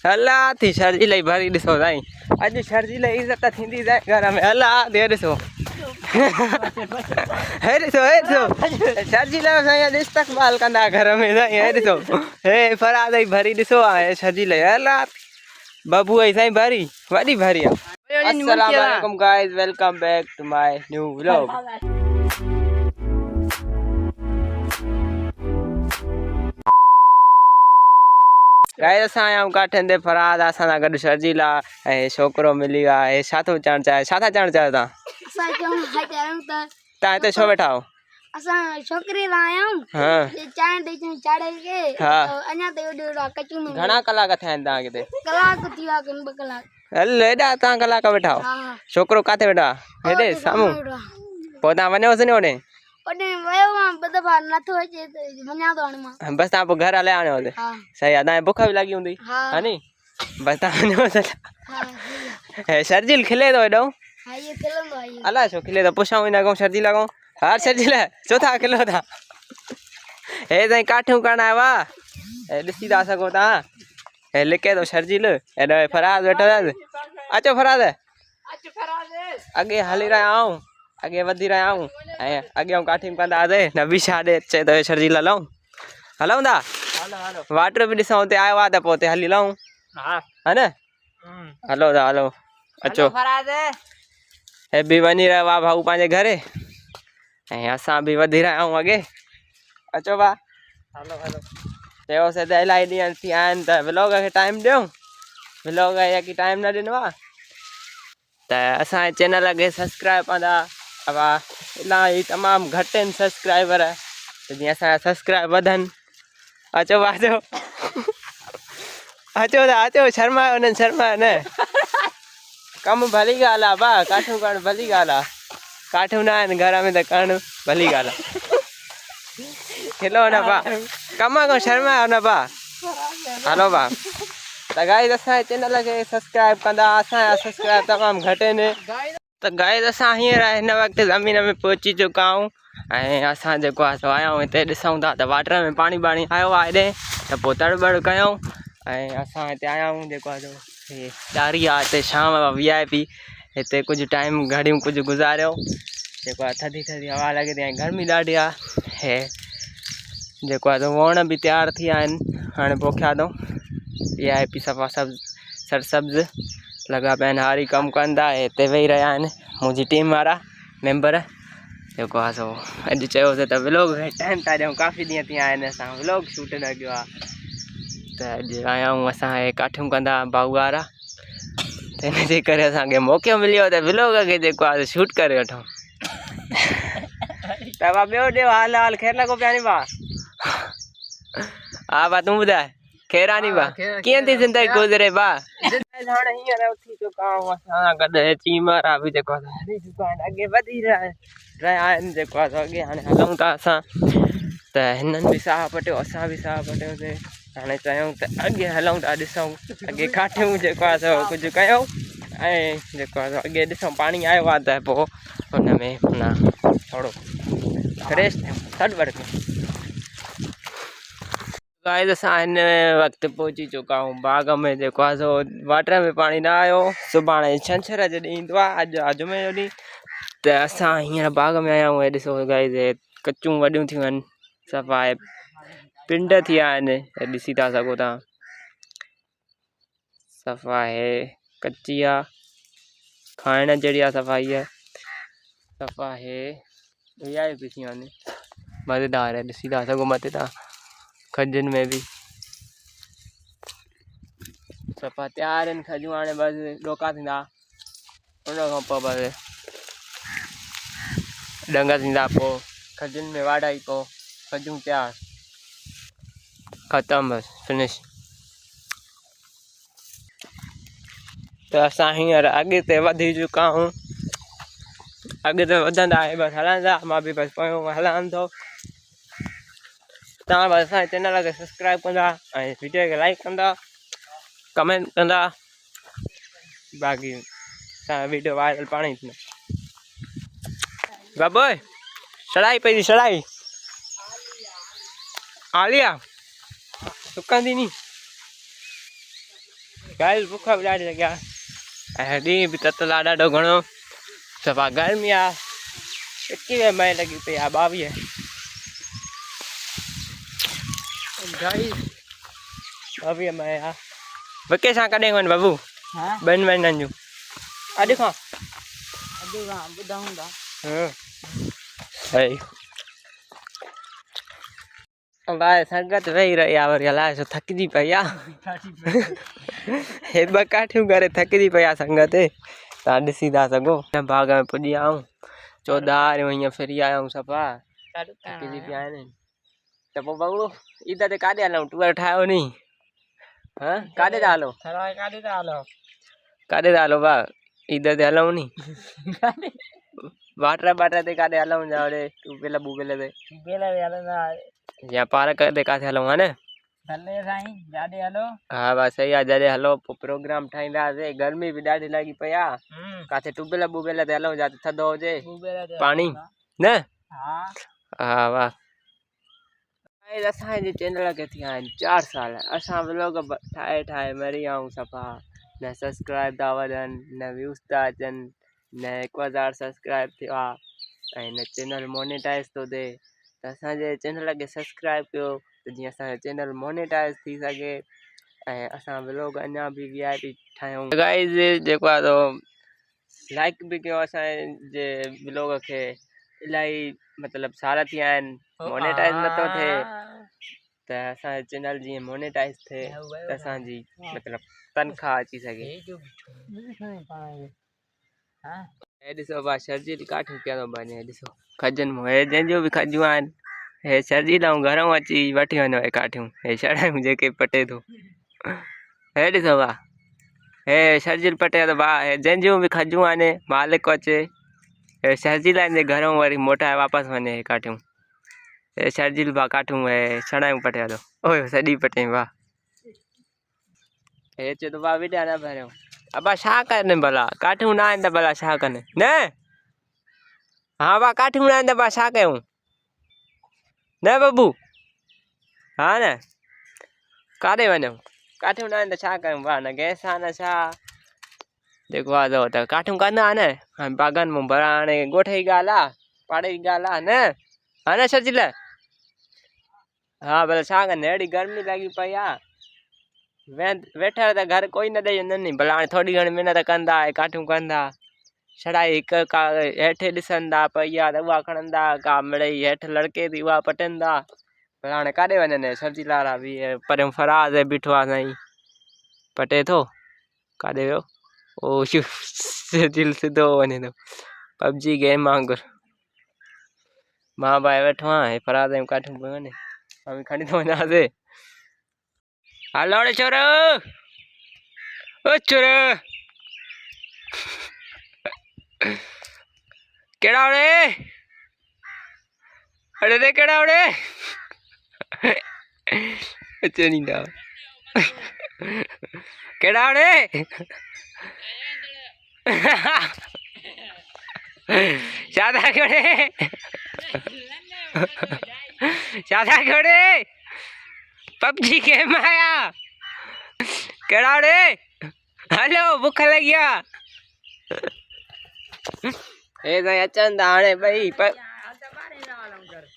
हला थी शर्जी लई भरी ॾिसो साईं अॼु शर्जी लई इज़त थींदी जाए घर में हला दे ॾिसो हे ॾिसो शर्जी लई साईं अॼु इस्तक़बाल कंदा घर में साईं हे ॾिसो हे फराद ई भरी ॾिसो आहे शर्जी लई हला बबू आई साईं भरी वॾी भरी आहे अस्सलाम वालेकुम guys welcome back to my new vlog guys असां आया काठन दे फराद असां सां गॾु शर्जीला ऐं छोकिरो मिली वियो आहे छा थो चवणु चाहे छा था चवणु चाहियो तव्हां हिते छो वेठा आहियो असां छोकिरे लाइ आया आहियूं हाँ चांहि ॾेई चाढ़े के अञा ते ओॾे कचू में घणा कलाक थिया आहिनि तव्हांखे हिते कलाक थी विया आहिनि 2 कलाक हल हेॾा तव्हां कलाक वेठा आहियो हा छोकिरो किथे वेठा हेॾे साम्हूं पोइ तव्हां वञोसि न होॾे ओॾे वियो मां ॿ दफ़ा नथो अचे त वञा थो हाणे मां बसि तव्हां पोइ घर हलिया वञो हुते हा सही आहे तव्हांखे बुख बि लॻी हूंदी हा नी बसि तव्हां वञोसि हा हे शर्जील खिले थो हेॾो हा ये खिलंदो आहे इहो अलाए छो खिले थो पुछां न कयूं शर्जील खां हा शर्जील छो था खिलो था हे साईं काठियूं करणु आयो आहे हे ॾिसी था सघो तव्हां हे लिके थो शर्जील हेॾो फराज़ वेठो अथसि अचो फराज़ अॻे हली रहिया आहियूं अॻे वधी रहिया आहियूं ऐं अॻियां काठियूं कंदासीं न बि छा ॾे चए थो शर्जील हलूं था वाटर बि ॾिसूं हुते आयो आहे त पोइ हुते हली लहूं हा न हलो था हलो अचो हे बि वञी रहियो आहे भाऊ पंहिंजे घरे ऐं असां बि वधी रहिया आहियूं अॻे अचो भाउ हलो हलो चयोसीं त इलाही ॾींहं थी विया आहिनि त व्लॉग खे टाइम ॾियूं व्लॉग की टाइम न ॾिनो आहे त असांजे चैनल खे सब्सक्राइब कंदा अब इलाही तमामु घटि आहिनि सब्सक्राइबर त जीअं असांजा सब्सक्राइब वधनि अचो भाउ अचो अचो त अचो शर्मायो न शर्मायो न कमु भली ॻाल्हि आहे भाउ काठियूं करणु भली ॻाल्हि आहे काठियूं न आहिनि घर में त करणु भली ॻाल्हि आहे खिलो न भाउ कम खां शर्मायो न भाउ हलो भाउ त गाइस असांजे चैनल खे सब्सक्राइब कंदा असांजा सब्सक्राइब तमामु घटि आहिनि त गाइस असां हींअर हिन वक़्तु ज़मीन में पहुची चुका आहियूं ऐं असां जेको आहे सो आया आहियूं हिते ॾिसूं था त वाटर में पाणी वाणी आयो आहे हेॾे त पोइ तड़बड़ कयूं ऐं असां हिते आया आहियूं जेको आहे सो हे ॾारी आहे हिते शाम VIP हिते कुझु टाइम घड़ियूं कुझु गुज़ारियो जेको आहे थधी थधी हवा लॻे थी ऐं गर्मी ॾाढी आहे हे जेको आहे सो वण बि तयारु थी विया आहिनि हाणे पोखिया थो VIP सफ़ा सभु सरसब्ज़ लॻा पिया आहिनि हारी कमु कंदा हिते वेही रहिया आहिनि मुंहिंजी टीम वारा मेंबर जेको आहे सो अॼु चयोसीं त व्लॉग खे टाइम था ॾियूं काफ़ी ॾींहं थी विया आहिनि असां व्लॉग शूट न कयो आहे त अॼु आया आहियूं असां हे काठियूं कंदा भाऊ वारा त हिनजे करे असांखे मौक़ो मिलियो त व्लॉग खे जेको आहे शूट करे वठूं त भाउ ॿियो ॾियो हाल हाल ख़ैरु लॻो पिया नी भाउ हा भाउ तूं ॿुधाए ख़ैरु आहे नी भाउ कीअं थी ज़िंदगी गुज़रे भाउ हाणे हींअर उथी चुका आहियूं असां गॾु चीम वारा बि जेको आहे हली चुका आहिनि अॻे वधी रहिया आहिनि जेको आहे अॻे हाणे हलूं था असां त हिननि बि साहु पटियो असां बि साहु पटियोसीं हाणे चयूं त अॻे हलूं था ॾिसूं अॻे काठियूं जेको आहे सो कुझु कयूं ऐं जेको आहे अॻे ॾिसूं पाणी आयो आहे त पोइ हुन में माना थोरो फ्रेश थियूं तड़बड़ कयूं गाइस असां हिन वक़्तु पहुची चुका आहियूं बाग़ में जेको आहे सो वाटर में पाणी न आयो सुभाणे छंछर जो ॾींहुं ईंदो आहे अॼु आहे जुमे जो ॾींहुं त असां हींअर बाग़ में आया आहियूं हे ॾिसो गाइस कचूं वॾियूं थियूं आहिनि सफ़ा आहे पिंड थी विया आहिनि ॾिसी था सघो तव्हां सफ़ा आहे कची आहे खाइण जहिड़ी आहे सफ़ाई आहे सफ़ा आहे VIP थी विया आहिनि मज़ेदार आहे ॾिसी था सघो मथे तव्हां खजुनि में बि सफ़ा तयारु आहिनि खजूं हाणे बसि ॾोका थींदा उन खां पोइ बसि डंग थींदा पोइ खजुनि में वाढाई पोइ खजूं तयारु ख़तमु बसि फिनिश त असां हींअर अॻिते वधी चुका आहियूं अॻिते वधंदा बसि हलंदा मां बि बसि पियो हलां थो तव्हां बसि असांजे चैनल खे सब्सक्राइब कंदा ऐं वीडियो खे लाइक कंदा कमेंट कंदा बाक़ी असांजो वीडियो वायरल पाण ई थींदो बाबू चढ़ाई पई थी चढ़ाई आलिया सुकंदी नी गाइस भूखा भी ॾाढी लॻिया ऐं ॾींहुं बि ततला ॾाढो घणो सफ़ा गर्मी आहे 21 मई लॻी पई आहे 22 गाइस 22 मई आहे वेकेशन कॾहिं वञ बाबू हाँ 2 महीननि जूं अॼु खां ॿुधाऊंगा सही भाई संगत वेही रही आहे वरी अलाए छो थकिजी पई आहे हे ॿ काठियूं करे थकिजी पई आहे संगत तव्हां ॾिसी था सघो बाग़ में पुॼी विया आहियूं 14 वारियूं हीअं फिरी आया आहियूं सफ़ा थकिजी पिया आहिनि त पोइ बबू ईद ते काॾे हलूं टूर ठाहियो नी हा काॾे था हलो काॾे था हलो भाउ ईद ते हलूं नी वाटर ते काॾे हलूं जा होॾे टूबेल बूबेल ते या पार्क ते काथे हलूं हा न हा बस सही आहे जॾहिं हलो पोइ प्रोग्राम ठाहींदासीं गर्मी बि ॾाढी लॻी पई आहे काथे टूबेल बूबेल ते हलूं जिते थधो हुजे पाणी न हा वाह असांजे चैनल खे थिया आहिनि 4 साल असां व्लॉग ठाहे ठाहे मरी विया आहियूं सफ़ा न सब्सक्राइब था वधनि न व्यूज़ था अचनि न 1000 सब्सक्राइब थियो आहे ऐं न चैनल मोनेटाइज़ थो थिए त असांजे चैनल खे सब्सक्राइब कयो त जीअं असांजो चैनल मोनेटाइज़ थी सघे ऐं असां व्लॉग अञा बि VIP ठाहियूं गाइस जेको आहे लाइक बि कयो असांजे व्लॉग खे इलाही मतिलबु साल थिया आहिनि मोनेटाइज़ नथो थिए त असांजो चैनल जीअं मोनेटाइज़ थिए त असांजी मतिलबु तनख़्वाह अची सघे हे ॾिसो भाउ शर्जील काठियूं कयो बने ॾिसो खजनि मूं हे जंहिंजूं बि खजियूं आहिनि हे शर्जील ऐं घरों अची वठी वञो हे काठियूं हे शड़ायूं जेके पटे थो हे ॾिसो भाउ हे शर्जील पटे थो भाउ हे जंहिंजूं बि खजियूं आहिनि मालिक अचे हे शर्जील आहिनि घरों वरी मोटाए वापसि वञे हे काठियूं हे शर्जील भाउ काठियूं हे शड़ायूं पटे थो ओए सॼी पटे भाउ हे चए थो भाउ विॾा न भरियो अबा छा कनि भला काठियूं न आहिनि त भला छा कनि न हा भाउ काठियूं न आहिनि त भाउ छा कयूं न बबू हा न काॾे वञूं काठियूं न आहिनि त छा कयूं भाउ न गैस आहे न छा जेको आहे त काठियूं कंदा न हाणे बाग़नि मां भरा हाणे ॻोठ जी ॻाल्हि आहे पाड़े जी ॻाल्हि आहे न हा न शर्जील हा भला छा कनि अहिड़ी गर्मी लॻी पई आहे वेठा त घर कोई न ॾेई वञनि नी भला हाणे थोरी घणी महिनत कंदा काठियूं कंदा छड़ाई हिकु का हेठि ॾिसंदा पई आहे त उहा खणंदा का मिड़ई हेठि लड़के थी उहा पटंदा भला हाणे काॾे वञनि सब्जी लारा बि परियों फराज़ बीठो आहे साईं पटे थो काॾे वियो ओ दिलि सिधो वञे थो PUBG गेम वांगुरु मां भाई वेठो आहियां फराज़ जूं काठियूं पियूं वञे मां खणी थो वञासीं हलो छोरो ओ छोरो केड़ा होड़े अरे रे केड़ा होड़े अच्छा नहीं ना केड़ा होड़े शादा कोड़े शादा कोड़े PUBG गेम आया केड़ा होड़े हेलो भूख लगिया ए साईं अचनि था हाणे ॿई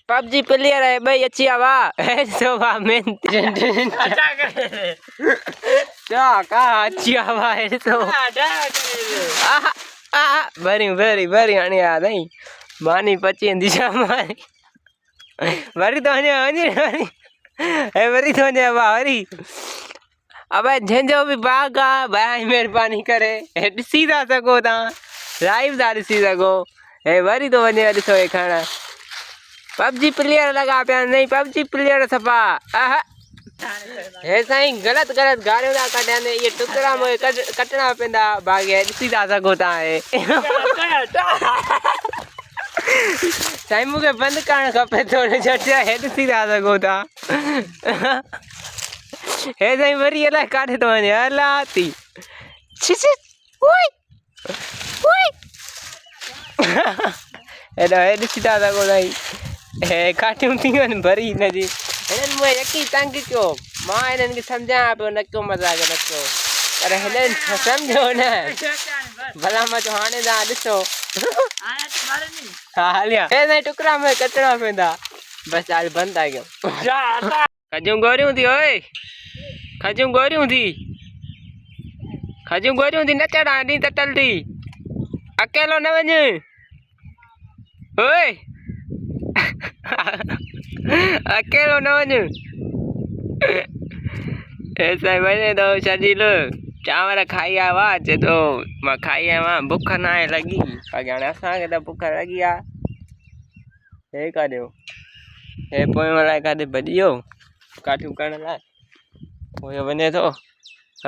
PUBG प्लेयर आहे ॿई अची विया वाह ऐसो वाह का अची विया वाह ऐसो भरियूं भरी भरी हाणे यार नहीं मानी पची वेंदी छा मानी वरी तो वञे वरी ऐं वरी तो वञे वाह वरी अब जंहिंजो बि बाग़ आहे भाई महिरबानी करे हे ॾिसी था सघो तव्हां लाइव था ॾिसी सघो हे वरी थो वञे ॾिसो हे खण PUBG प्लेयर लॻा पिया नहीं PUBG प्लेयर सफ़ा हे साईं ग़लति ग़लति गारियूं था कढनि इहे टुकड़ा मूंखे कटणा पवंदा बाग़े ॾिसी था सघो तव्हां हे साईं मूंखे बंदि करणु खपे थोरो चर्चा हे ॾिसी था सघो तव्हां हे साईं वरी अलाए काॾे थो वञे हला थी हेॾो हे ॾिसी था सघो साईं हे काठियूं थियूं आहिनि भरी हिनजी हिननि मूंखे यकी तंग कयो मां हिननि खे सम्झायां पियो न कयो मज़ाक न कयो अरे हेले समझो न भला मैं तो हाने दा दिसो हाँ हालिया ए नहीं टुकड़ा में कटना पेंदा बस आज बंद आ गयो खजूं गोरियूं थी ओए खजूं गोरियूं थी न चढ़ा दी तटल थी अकेलो न वञ ओए अकेलो न वञ ऐसा वञे तो शर्जील चांवर खाई आवा चे तो मां खाई आवा भूख ना आहे लगी बाक़ी हाणे असांखे त भूख लगी आ हे काॾियो हे पोइ अलाए काॾे भॼी वियो काठियूं करण लाइ पोइ वञे थो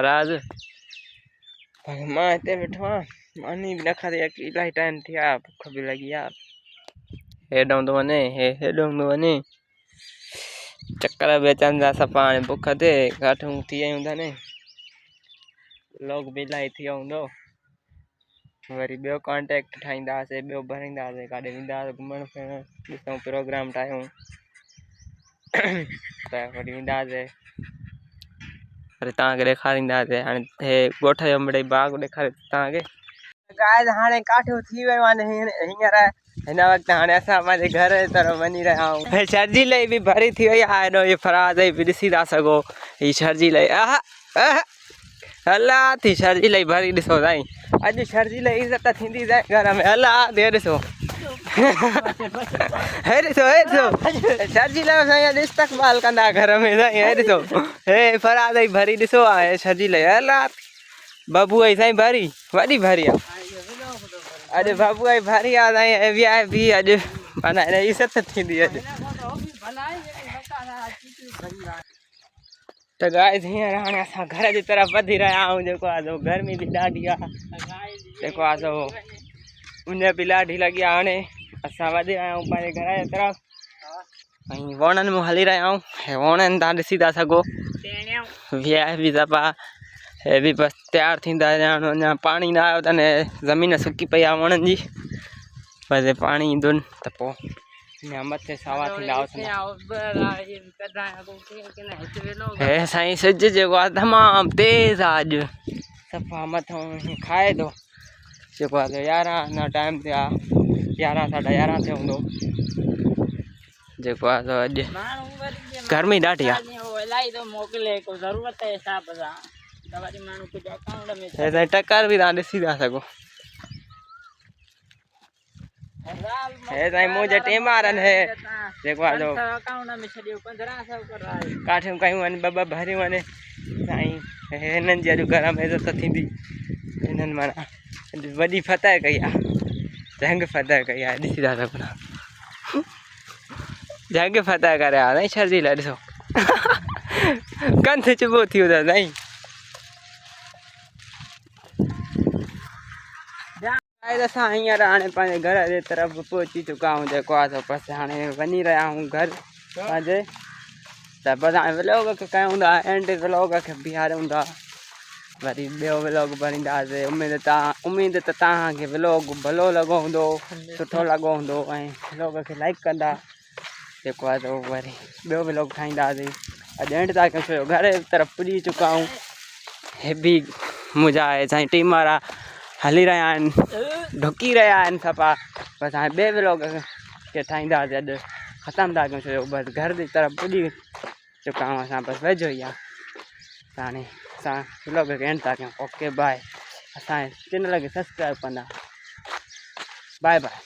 राज बाक़ी मां हिते वेठो आहियां मानी बि न खाधी इलाही टाइम थी विया भूख बि लगी आहे हेॾां थो वञे हेॾां थो वञे चक्कर बि अचनि था सफ़ा हाणे भूख ते काठियूं थी वियूं था ने लोग बि इलाही थी वियो हूंदो वरी ॿियो कॉन्टेक्ट ठाहींदासीं ॿियो भरींदासीं काॾे वेंदासीं घुमणु फिरणु ॾिसूं प्रोग्राम ठाहियूं त वरी वेंदासीं वरी तव्हांखे ॾेखारींदासीं हाणे हे ॻोठ जो मिड़ई बाग ॾेखारे तव्हांखे गाइस हाणे काठियूं थी वियूं आहिनि हींअर हिन वक़्तु हाणे असां पंहिंजे घर जे तरफ़ वञी रहिया आहियूं छरजी लही बि भरी थी वई आहे हेॾो इहो फराज़ बि ॾिसी था सघो हीअ छरजी लही हला थी छरजी लही भरी ॾिसो साईं अॼु छरजी लही इज़त थींदी घर में हला थी ॾिसो हे ॾिसो छरजी लही साईं इस्तक़बाल कंदा घर में साईं हे ॾिसो हे फराज़ भरी ॾिसो आहे छरजी लही हला बबू आई साईं भरी वॾी भरी आहे अॼु बाबू आई भारी आ साईं VIP अॼु माना इज़त थींदी अॼु त गाइस हींअर हाणे असां घर जी तरफ़ वधी रहिया आहियूं जेको आहे गर्मी बि ॾाढी आहे जेको आहे सो उन बि ॾाढी लॻी आहे हाणे असां वधी रहिया आहियूं पंहिंजे घर जे तरफ़ ऐं वणनि में हली रहिया आहियूं हे वणनि तव्हां ॾिसी था सघो VIP दफ़ा हे बि बसि तयारु थींदा अञा पाणी न आयो अथनि ज़मीन सुकी पई आहे वणनि जी बसि पाणी ईंदुनि त पोइ अञा मथे सावा थींदा हे साईं सिज जेको आहे तमामु तेज़ आहे अॼु सफ़ा मथां खाए थो जेको आहे 11 अञा टाइम थिया 11 साढा 11 थियो हूंदो जेको आहे सो अॼु गर्मी ॾाढी आहे हे साईं टकर बि तव्हां ॾिसी था सघो हे साईं मुंहिंजे टीम वारनि हे जेको आहे काठियूं कयूं आहिनि ॿ भरियूं आहिनि साईं हिननि जी अॼु घर में इज़त थींदी हिननि माना वॾी फतह कई आहे जंग फतह कई आहे ॾिसी था सघो जंग फतह करे आहे साईं छरजी लाइ ॾिसो कंध चुबो थी वियो अथव साईं असां हींअर हाणे पंहिंजे घर जे तरफ़ पहुची चुका आहियूं जेको आहे सो बसि हाणे वञी रहिया आहियूं घर पंहिंजे त बसि हाणे व्लॉग खे कयूं था एंड व्लॉग खे बीहारियूं था वरी ॿियो व्लॉग भरींदासीं उमेद त तव्हांखे व्लॉग भलो लॻो हूंदो सुठो लॻो हूंदो ऐं व्लॉग खे लाइक कंदा जेको आहे सो वरी ॿियो व्लॉग ठाहींदासीं अॼु एंड तव्हां छो घर जे तरफ़ पुॼी चुका आहियूं हे बि मुंहिंजा आहे साईं टीम वारा हली रहिया आहिनि ढुकी रहिया आहिनि सफ़ा बसि हाणे ॿिए व्लॉग खे ठाहींदासीं अॼु ख़तमु था कयूं छो बसि घर जी तरफ़ पुॼी चुका आहियूं असां बसि वेझो ई आहे त हाणे असां व्लॉग खे एंड था कयूं ओके बाए असांजे चैनल खे सब्सक्राइब कंदा बाए बाए